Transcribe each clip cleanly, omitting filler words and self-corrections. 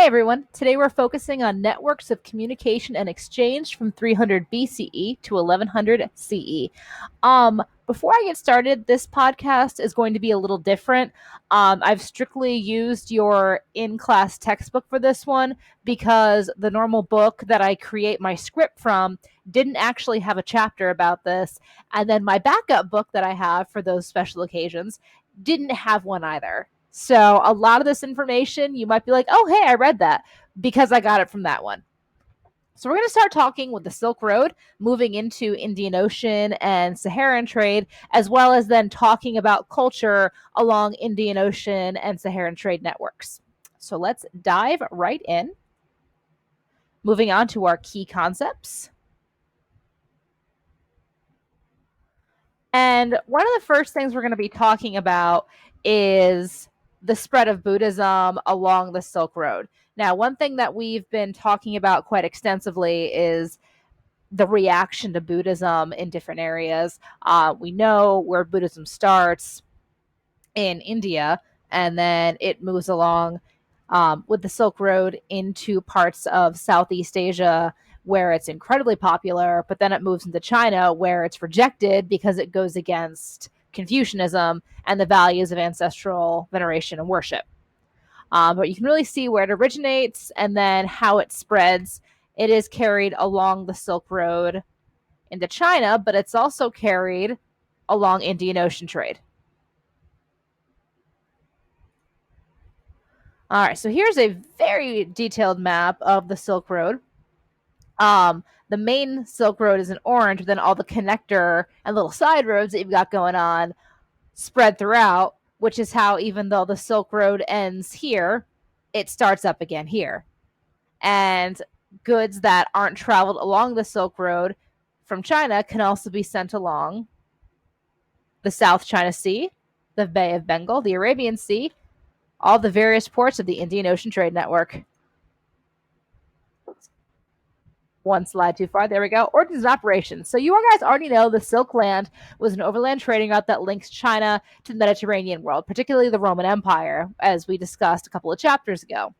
Hey everyone, today we're focusing on networks of communication and exchange from 300 BCE to 1100 CE. Before I get started, this podcast is going to be a little different. I've strictly used your in-class textbook for this one because the normal book that I create my script from didn't actually have a chapter about this, and then my backup book that I have for those special occasions didn't have one either. So a lot of this information, you might be like, oh, hey, I read that because I got it from that one. So we're going to start talking with the Silk Road, moving into Indian Ocean and Saharan trade, as well as then talking about culture along Indian Ocean and Saharan trade networks. So let's dive right in. Moving on to our key concepts. And one of the first things we're going to be talking about is the spread of Buddhism along the Silk Road. Now, one thing that we've been talking about quite extensively is the reaction to Buddhism in different areas. We know where Buddhism starts in India, and then it moves along with the Silk Road into parts of Southeast Asia where it's incredibly popular, but then it moves into China where it's rejected because it goes against Confucianism and the values of ancestral veneration and worship. But you can really see where it originates and then how it spreads. It is carried along the Silk Road into China, but it's also carried along Indian Ocean trade. All right, so here's a very detailed map of the Silk Road. The main Silk Road is in orange, but then all the connector and little side roads that you've got going on spread throughout, which is how even though the Silk Road ends here, it starts up again here. And goods that aren't traveled along the Silk Road from China can also be sent along the South China Sea, the Bay of Bengal, the Arabian Sea, all the various ports of the Indian Ocean Trade Network. One slide too far. There we go. Origins and operations. So you guys already know the Silk Land was an overland trading route that links China to the Mediterranean world, particularly the Roman Empire, as we discussed a couple of chapters ago.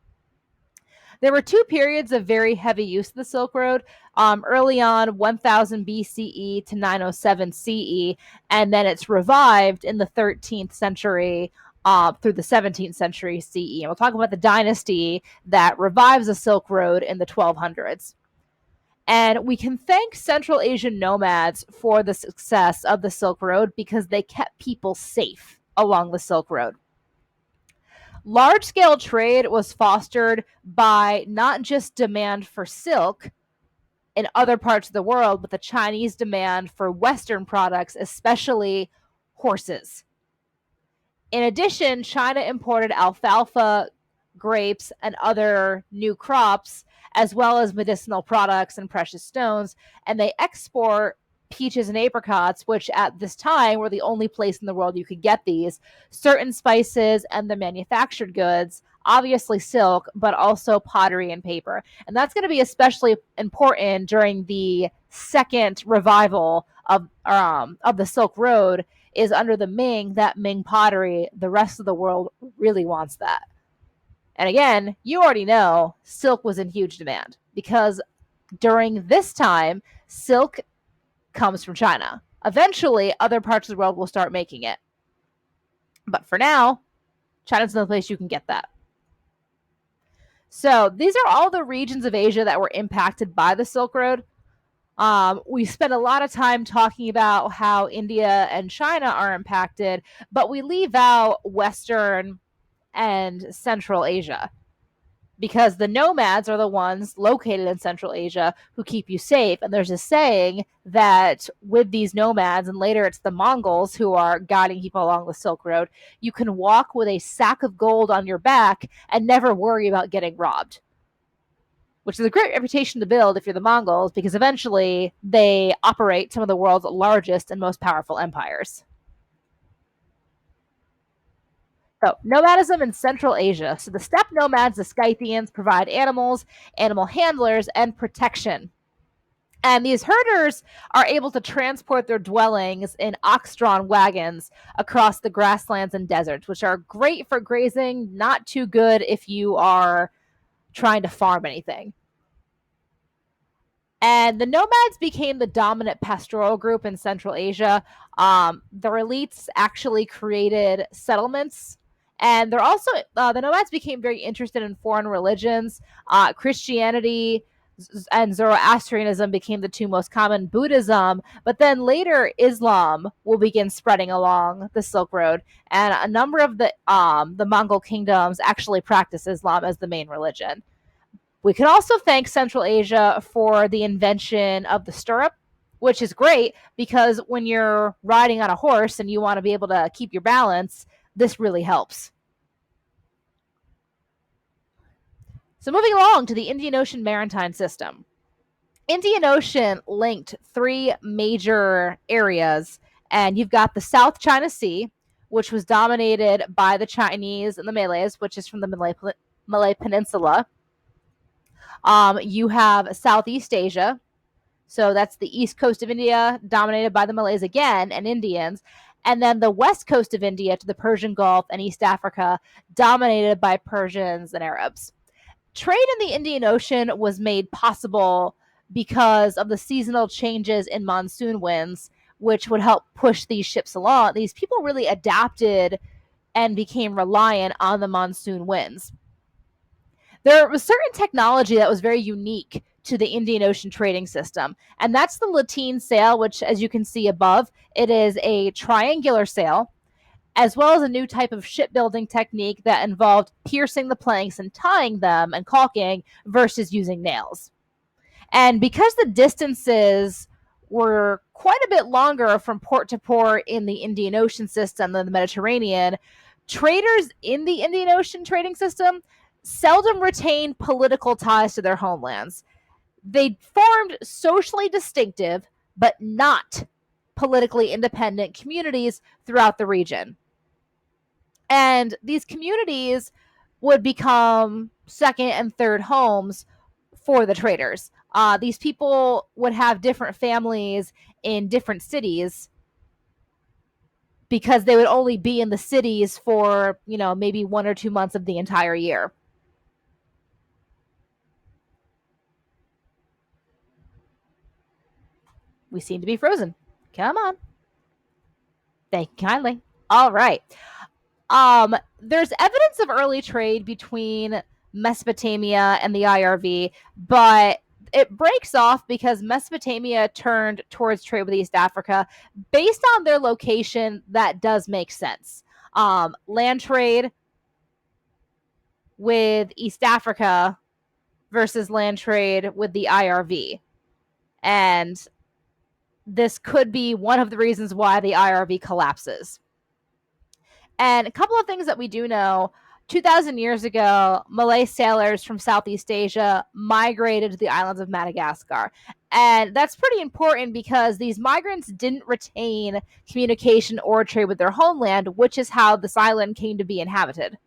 There were two periods of very heavy use of the Silk Road. Early on, 1000 BCE to 907 CE, and then it's revived in the 13th century through the 17th century CE. And we'll talk about the dynasty that revives the Silk Road in the 1200s. And we can thank Central Asian nomads for the success of the Silk Road because they kept people safe along the Silk Road. Large-scale trade was fostered by not just demand for silk in other parts of the world, but the Chinese demand for Western products, especially horses. In addition, China imported alfalfa, grapes, and other new crops, as well as medicinal products and precious stones, and they export peaches and apricots, which at this time were the only place in the world you could get these, certain spices and the manufactured goods, obviously silk, but also pottery and paper. And that's going to be especially important during the second revival of the Silk Road is under the Ming, that Ming pottery. The rest of the world really wants that. And again, you already know silk was in huge demand because during this time, silk comes from China. Eventually, other parts of the world will start making it. But for now, China's the place you can get that. So these are all the regions of Asia that were impacted by the Silk Road. We spend a lot of time talking about how India and China are impacted, but we leave out Western and Central Asia because the nomads are the ones located in Central Asia who keep you safe. And there's a saying that with these nomads, and later it's the Mongols who are guiding people along the Silk Road, you can walk with a sack of gold on your back and never worry about getting robbed, which is a great reputation to build if you're the Mongols, because eventually they operate some of the world's largest and most powerful empires. So, nomadism in Central Asia. So the steppe nomads, the Scythians, provide animals, animal handlers, and protection. And these herders are able to transport their dwellings in ox-drawn wagons across the grasslands and deserts, which are great for grazing, not too good if you are trying to farm anything. And the nomads became the dominant pastoral group in Central Asia. The elites actually created settlements, and they're also the nomads became very interested in foreign religions. Christianity and Zoroastrianism became the two most common. Buddhism, but then later Islam will begin spreading along the Silk Road, and a number of the Mongol kingdoms actually practice Islam as the main religion. We can also thank Central Asia for the invention of the stirrup, which is great because when you're riding on a horse and you want to be able to keep your balance, this really helps. So moving along to the Indian Ocean maritime system. Indian Ocean linked three major areas, and you've got the South China Sea, which was dominated by the Chinese and the Malays, which is from the Malay Peninsula. You have Southeast Asia. So that's the east coast of India, dominated by the Malays again and Indians. And then the west coast of India to the Persian Gulf and East Africa, dominated by Persians and Arabs. Trade in the Indian Ocean was made possible because of the seasonal changes in monsoon winds, which would help push these ships along. These people really adapted and became reliant on the monsoon winds. There was certain technology that was very unique to the Indian Ocean trading system, and that's the lateen sail, which, as you can see above, it is a triangular sail, as well as a new type of shipbuilding technique that involved piercing the planks and tying them and caulking versus using nails. And because the distances were quite a bit longer from port to port in the Indian Ocean system than the Mediterranean, traders in the Indian Ocean trading system seldom retained political ties to their homelands. They formed socially distinctive, but not politically independent communities throughout the region. And these communities would become second and third homes for the traders. These people would have different families in different cities because they would only be in the cities for, maybe 1 or 2 months of the entire year. We seem to be frozen. Come on. Thank you kindly. All right. There's evidence of early trade between Mesopotamia and the IRV, but it breaks off because Mesopotamia turned towards trade with East Africa. Based on their location, that does make sense. Land trade with East Africa versus land trade with the IRV. And this could be one of the reasons why the IRV collapses. And a couple of things that we do know, 2,000 years ago, Malay sailors from Southeast Asia migrated to the islands of Madagascar. And that's pretty important because these migrants didn't retain communication or trade with their homeland, which is how this island came to be inhabited.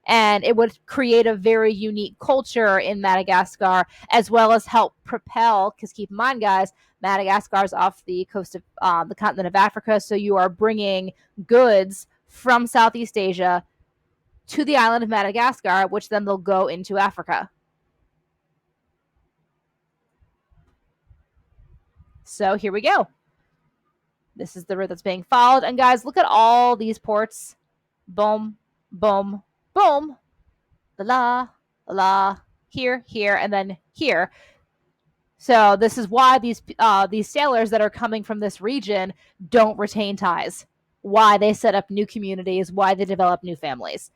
And it would create a very unique culture in Madagascar, as well as help propel, because keep in mind, guys, Madagascar is off the coast of the continent of Africa, so you are bringing goods from Southeast Asia to the island of Madagascar, which then they'll go into Africa. So here we go. This is the route that's being followed. And guys, look at all these ports. Boom, boom, boom. La, la, here, here, and then here. So this is why these sailors that are coming from this region don't retain ties. Why they set up new communities, why they develop new families.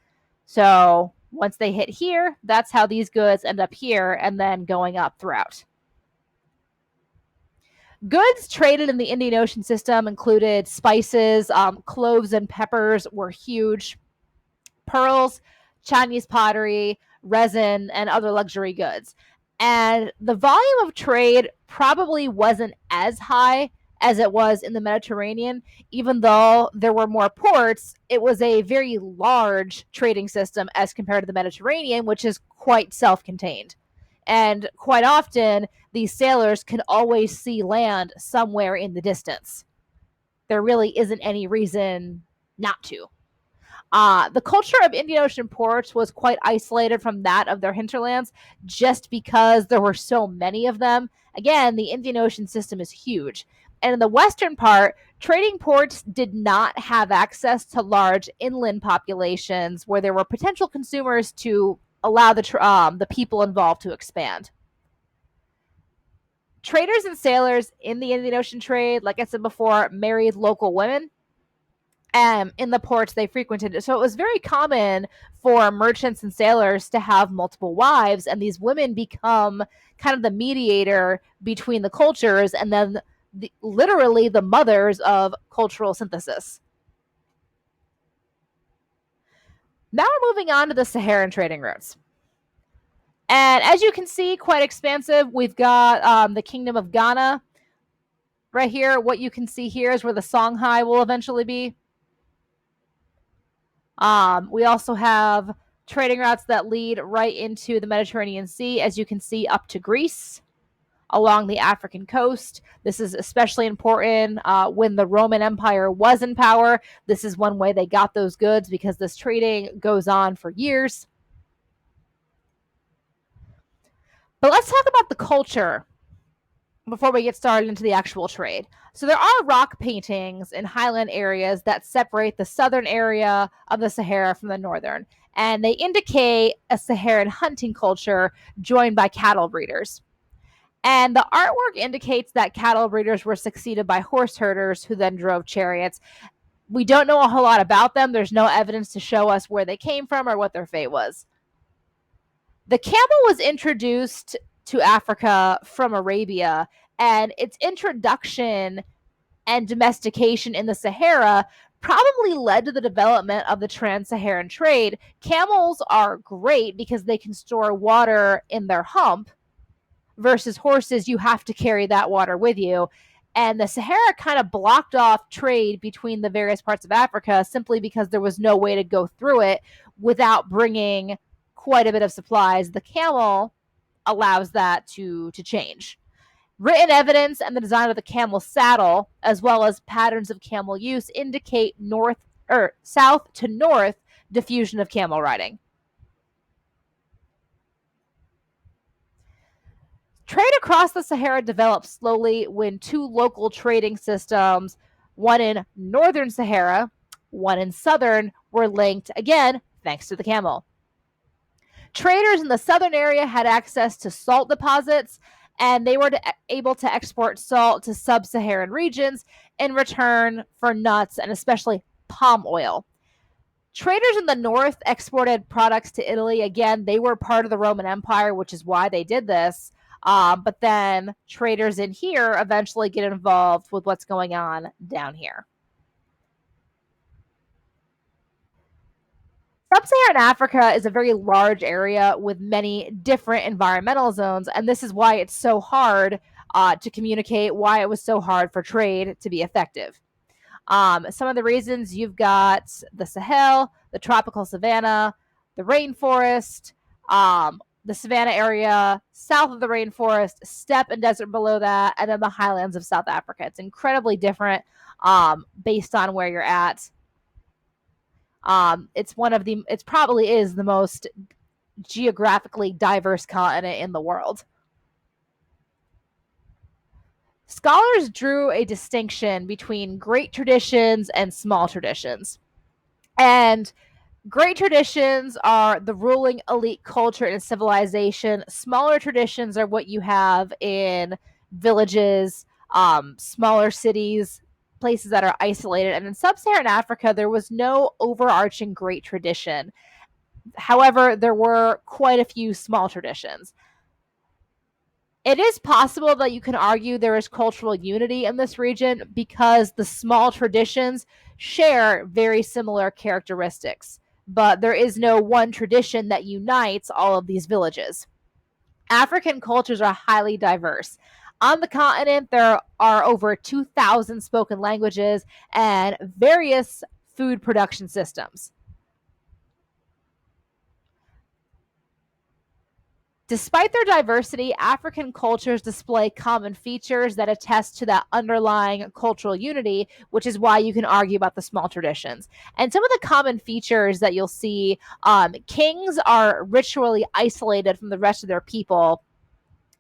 So once they hit here, that's how these goods end up here and then going up throughout. Goods traded in the Indian Ocean system included spices, cloves and peppers were huge, pearls, Chinese pottery, resin, and other luxury goods. And the volume of trade probably wasn't as high as it was in the Mediterranean. Even though there were more ports, it was a very large trading system as compared to the Mediterranean, which is quite self-contained. And quite often, these sailors can always see land somewhere in the distance. There really isn't any reason not to. The culture of Indian Ocean ports was quite isolated from that of their hinterlands just because there were so many of them. Again, the Indian Ocean system is huge. And in the western part, trading ports did not have access to large inland populations where there were potential consumers to allow the people involved to expand. Traders and sailors in the Indian Ocean trade, like I said before, married local women in the ports they frequented. So it was very common for merchants and sailors to have multiple wives, and these women become kind of the mediator between the cultures and then literally the mothers of cultural synthesis. Now we're moving on to the Saharan trading routes. And as you can see, quite expansive. We've got the Kingdom of Ghana right here. What you can see here is where the Songhai will eventually be. We also have trading routes that lead right into the Mediterranean Sea, as you can see, up to Greece along the African coast. This is especially important when the Roman Empire was in power. This is one way they got those goods because this trading goes on for years. But let's talk about the culture before we get started into the actual trade. So there are rock paintings in highland areas that separate the southern area of the Sahara from the northern, and they indicate a Saharan hunting culture joined by cattle breeders. And the artwork indicates that cattle breeders were succeeded by horse herders who then drove chariots. We don't know a whole lot about them. There's no evidence to show us where they came from or what their fate was. The camel was introduced to Africa from Arabia, and its introduction and domestication in the Sahara probably led to the development of the trans-Saharan trade. Camels are great because they can store water in their hump, versus horses, you have to carry that water with you. And the Sahara kind of blocked off trade between the various parts of Africa simply because there was no way to go through it without bringing quite a bit of supplies. The camel allows that to change. Written evidence and the design of the camel saddle, as well as patterns of camel use, indicate north or south to north diffusion of camel riding. Trade across the Sahara developed slowly when two local trading systems, one in northern Sahara, one in southern, were linked, again, thanks to the camel. Traders in the southern area had access to salt deposits, and they were able to export salt to sub-Saharan regions in return for nuts and especially palm oil. Traders in the north exported products to Italy. Again, they were part of the Roman Empire, which is why they did this. But then traders in here eventually get involved with what's going on down here. Sub-Saharan Africa is a very large area with many different environmental zones, and this is why it's so hard to communicate, why it was so hard for trade to be effective. Some of the reasons: you've got the Sahel, the tropical savanna, the rainforest, the savanna area south of the rainforest, steppe and desert below that, and then the highlands of South Africa. It's incredibly different based on where you're at. It probably is the most geographically diverse continent in the world. Scholars drew a distinction between great traditions and small traditions. And great traditions are the ruling elite culture and civilization. Smaller traditions are what you have in villages, smaller cities, places that are isolated. And in sub-Saharan Africa, there was no overarching great tradition. However, there were quite a few small traditions. It is possible that you can argue there is cultural unity in this region because the small traditions share very similar characteristics, but there is no one tradition that unites all of these villages. African cultures are highly diverse. On the continent, there are over 2,000 spoken languages and various food production systems. Despite their diversity, African cultures display common features that attest to that underlying cultural unity, which is why you can argue about the small traditions. And some of the common features that you'll see, kings are ritually isolated from the rest of their people,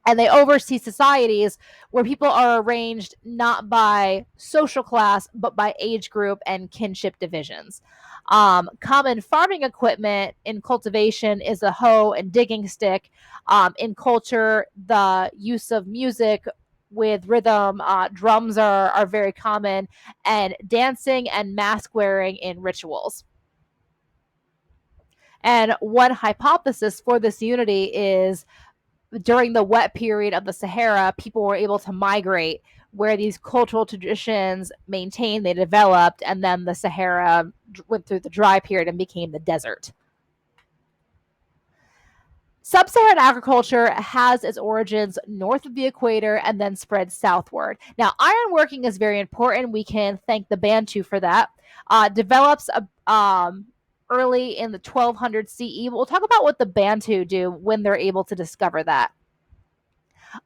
and they oversee societies where people are arranged not by social class but by age group and kinship divisions. Common farming equipment in cultivation is a hoe and digging stick. In culture, the use of music with rhythm, drums are very common, and dancing and mask wearing in rituals. And one hypothesis for this unity is during the wet period of the Sahara, people were able to migrate where these cultural traditions maintained, they developed, and then the Sahara went through the dry period and became the desert. Sub-Saharan agriculture has its origins north of the equator and then spread southward. Now, ironworking is very important. We can thank the Bantu for that. Develops early in the 1200 CE. We'll talk about what the Bantu do when they're able to discover that.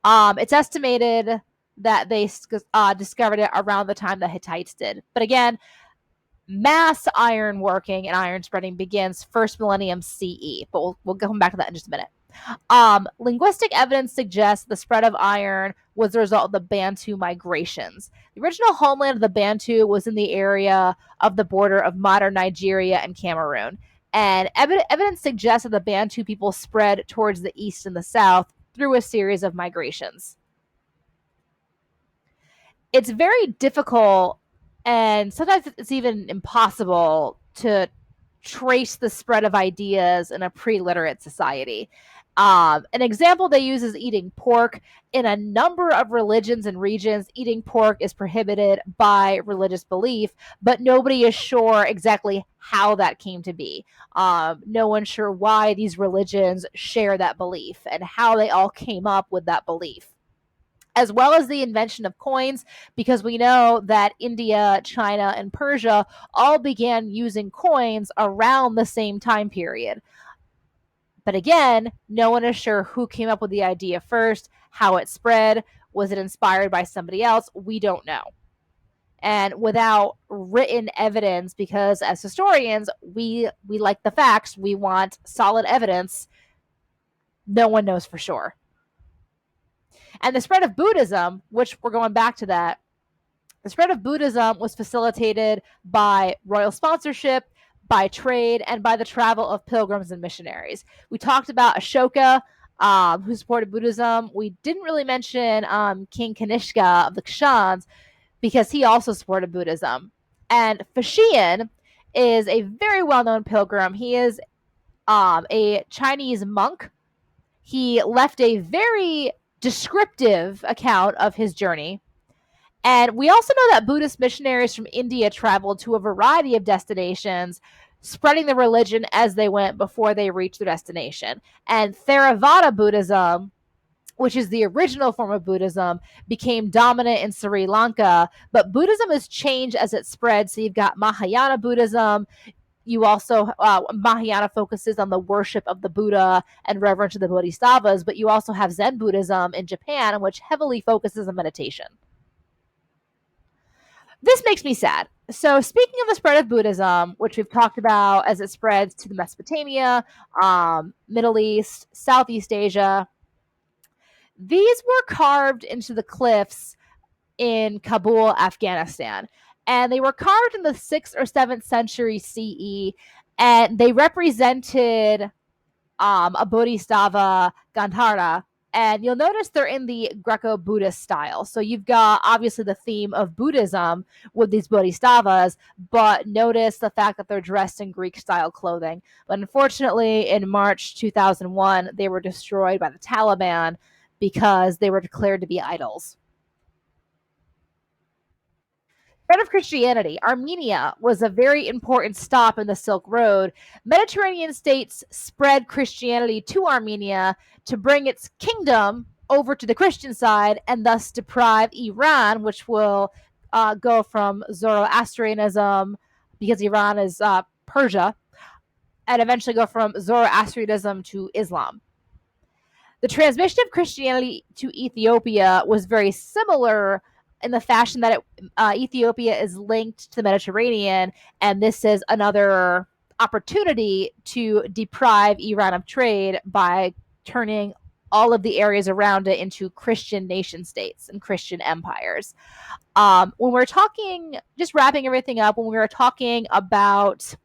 It's estimated that they discovered it around the time the Hittites did. But again, mass iron working and iron spreading begins first millennium CE. But we'll come back to that in just a minute. Linguistic evidence suggests the spread of iron was the result of the Bantu migrations. The original homeland of the Bantu was in the area of the border of modern Nigeria and Cameroon. And evidence suggests that the Bantu people spread towards the east and the south through a series of migrations. It's very difficult, and sometimes it's even impossible, to trace the spread of ideas in a pre-literate society. An example they use is eating pork. In a number of religions and regions, eating pork is prohibited by religious belief, but nobody is sure exactly how that came to be. No one's sure why these religions share that belief and how they all came up with that belief, as well as the invention of coins, because we know that India, China, and Persia all began using coins around the same time period. But again, no one is sure who came up with the idea first, how it spread, was it inspired by somebody else? We don't know. And without written evidence, because as historians, we like the facts, we want solid evidence, no one knows for sure. And the spread of Buddhism, which we're going back to that, the spread of Buddhism was facilitated by royal sponsorship, by trade, and by the travel of pilgrims and missionaries. We talked about Ashoka, who supported Buddhism. We didn't really mention King Kanishka of the Kshans, because he also supported Buddhism. And Faxian is a very well-known pilgrim. He is a Chinese monk. He left a very descriptive account of his journey. And we also know that Buddhist missionaries from India traveled to a variety of destinations, spreading the religion as they went before they reached their destination. And Theravada Buddhism, which is the original form of Buddhism, became dominant in Sri Lanka. But Buddhism has changed as it spread. So you've got Mahayana Buddhism. You also, Mahayana focuses on the worship of the Buddha and reverence to the Bodhisattvas, but you also have Zen Buddhism in Japan, which heavily focuses on meditation. This makes me sad. So speaking of the spread of Buddhism, which we've talked about as it spreads to the Mesopotamia, Middle East, Southeast Asia, these were carved into the cliffs in Kabul, Afghanistan. And they were carved in the 6th or 7th century CE, and they represented a Bodhisattva Gandhara. And you'll notice they're in the Greco-Buddhist style. So you've got obviously the theme of Buddhism with these Bodhisattvas, but notice the fact that they're dressed in Greek-style clothing. But unfortunately, in March 2001, they were destroyed by the Taliban because they were declared to be idols. Spread of Christianity. Armenia was a very important stop in the Silk Road. Mediterranean states spread Christianity to Armenia to bring its kingdom over to the Christian side and thus deprive Iran, which will go from Zoroastrianism, because Iran is Persia, and eventually go from Zoroastrianism to Islam. The transmission of Christianity to Ethiopia was very similar in the fashion that Ethiopia is linked to the Mediterranean, and this is another opportunity to deprive Iran of trade by turning all of the areas around it into Christian nation states and Christian empires. When we're talking, just wrapping everything up, when we were talking about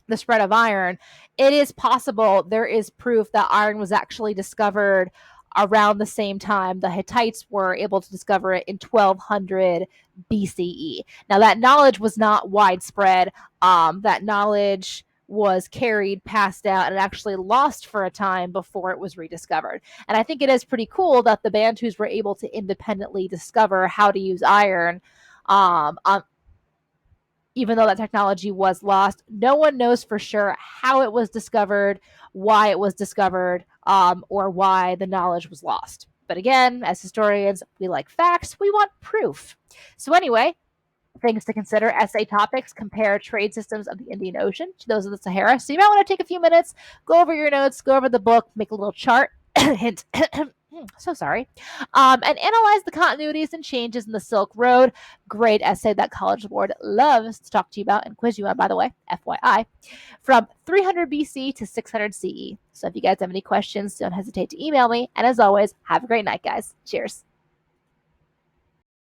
the spread of iron, it is possible there is proof that iron was actually discovered around the same time the Hittites were able to discover it in 1200 BCE. Now, that knowledge was not widespread. That knowledge was carried, passed out, and actually lost for a time before it was rediscovered. And I think it is pretty cool that the Bantus were able to independently discover how to use iron even though that technology was lost. No one knows for sure how it was discovered, why it was discovered, or why the knowledge was lost. But again, as historians, we like facts, we want proof. So, anyway, things to consider: essay topics, compare trade systems of the Indian Ocean to those of the Sahara. So, you might want to take a few minutes, go over your notes, go over the book, make a little chart. Hint. So sorry. And analyze the continuities and changes in the Silk Road. Great essay that College Board loves to talk to you about and quiz you on, by the way, FYI, from 300 BC to 600 CE. So if you guys have any questions, don't hesitate to email me. And as always, have a great night, guys. Cheers.